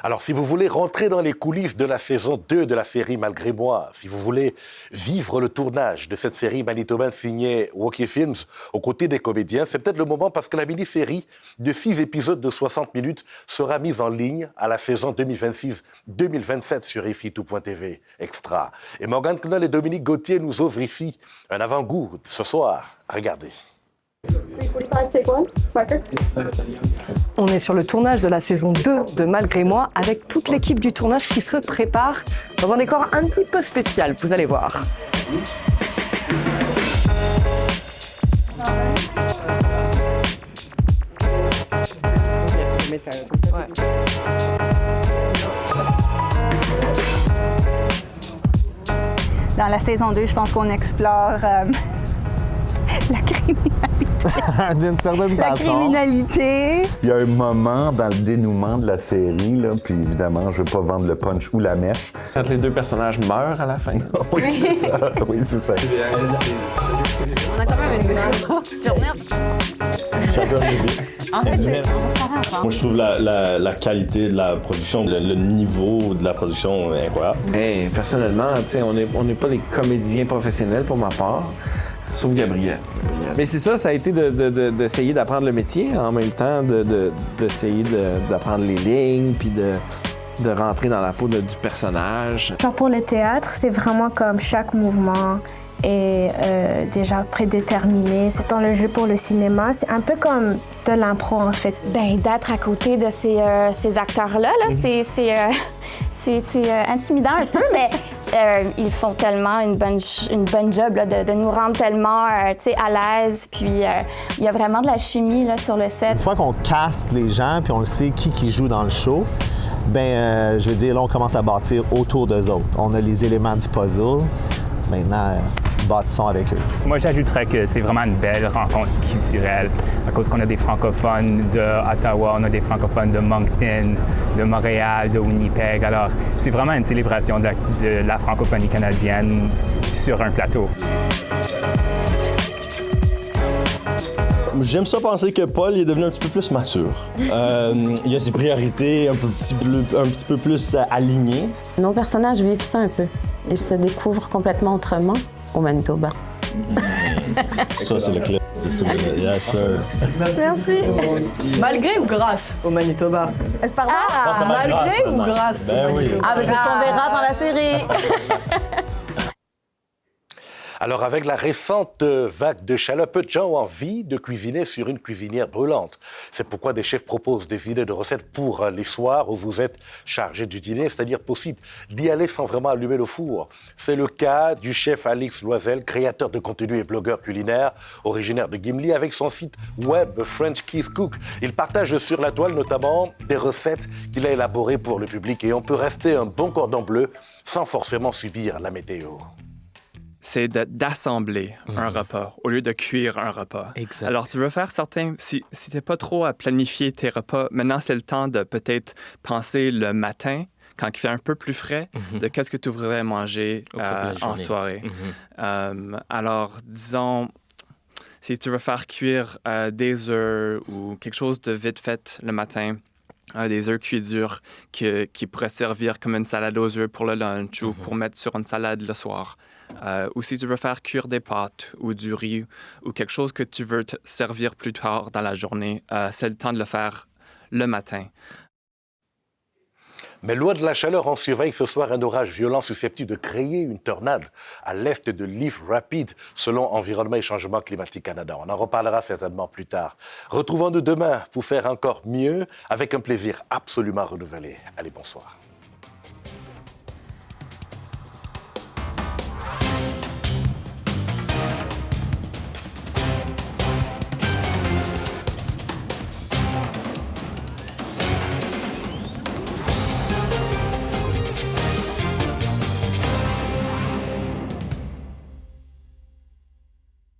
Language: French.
Alors, si vous voulez rentrer dans les coulisses de la saison 2 de la série Malgré moi, si vous voulez vivre le tournage de cette série manitobaine signée Woki Films aux côtés des comédiens, c'est peut-être le moment parce que la mini-série de 6 épisodes de 60 minutes sera mise en ligne à la saison 2026-2027 sur ici-tout.tv Extra. Et Morgane Knoll et Dominique Gauthier nous ouvrent ici un avant-goût ce soir. Regardez. On est sur le tournage de la saison 2 de Malgré moi avec toute l'équipe du tournage qui se prépare dans un décor un petit peu spécial, vous allez voir. Dans la saison 2, je pense qu'on explore la criminalité. D'une certaine La façon. criminalité. Il y a un moment dans le dénouement de la série, là, puis évidemment, je ne veux pas vendre le punch ou la mèche. Quand les deux personnages meurent à la fin. Oui, c'est ça. Oui, c'est ça. On a quand même une grosse journée. Moi, je trouve la qualité de la production, le niveau de la production incroyable. Hey, personnellement, tu sais, on n'est pas des comédiens professionnels pour ma part, sauf Gabriel. Mais c'est ça, ça a été d'essayer d'apprendre le métier, en même temps d'essayer d'apprendre les lignes, puis de rentrer dans la peau du personnage. Genre pour le théâtre, c'est vraiment comme chaque mouvement est déjà prédéterminé. C'est dans le jeu pour le cinéma, c'est un peu comme de l'impro en fait. Ben d'être à côté de ces acteurs-là, c'est intimidant un peu, mais ils font tellement une bonne job là, de nous rendre tellement à l'aise. Puis il y a vraiment de la chimie là, sur le set. Une fois qu'on caste les gens, puis on le sait qui joue dans le show, je veux dire, là, on commence à bâtir autour d'eux autres. On a les éléments du puzzle. Maintenant, bâtissons avec eux. Moi, j'ajouterais que c'est vraiment une belle rencontre culturelle à cause qu'on a des francophones d'Ottawa, on a des francophones de Moncton, de Montréal, de Winnipeg. Alors, c'est vraiment une célébration de la francophonie canadienne sur un plateau. J'aime ça penser que Paul est devenu un petit peu plus mature. Il a ses priorités un petit peu plus alignées. Nos personnages vivent ça un peu. Ils se découvrent complètement autrement au Manitoba. Ça, c'est le clip. C'est ça, yes, sir. Merci. Malgré ou grâce au Manitoba? Pardon? Malgré ou grâce au Ben oui. Manitoba? Ah, ben c'est ce qu'on verra dans la série. Alors, avec la récente vague de chaleur, peu de gens ont envie de cuisiner sur une cuisinière brûlante. C'est pourquoi des chefs proposent des idées de recettes pour les soirs où vous êtes chargé du dîner, c'est-à-dire possible d'y aller sans vraiment allumer le four. C'est le cas du chef Alix Loisel, créateur de contenu et blogueur culinaire, originaire de Gimli, avec son site web French Kiss Cook. Il partage sur la toile notamment des recettes qu'il a élaborées pour le public et on peut rester un bon cordon bleu sans forcément subir la météo. C'est d'assembler un repas au lieu de cuire un repas. Exact. Alors, tu veux faire certains... Si tu n'es pas trop à planifier tes repas, maintenant, c'est le temps de peut-être penser le matin, quand il fait un peu plus frais, de qu'est-ce que tu voudrais manger en soirée. Alors, disons, si tu veux faire cuire des œufs ou quelque chose de vite fait le matin, des œufs cuits durs qui pourraient servir comme une salade aux œufs pour le lunch ou pour mettre sur une salade le soir. Ou si tu veux faire cuire des pâtes ou du riz ou quelque chose que tu veux te servir plus tard dans la journée, c'est le temps de le faire le matin. Mais loin de la chaleur, on surveille ce soir un orage violent susceptible de créer une tornade à l'est de Leaf Rapid, selon Environnement et Changement Climatique Canada. On en reparlera certainement plus tard. Retrouvons-nous demain pour faire encore mieux, avec un plaisir absolument renouvelé. Allez, bonsoir.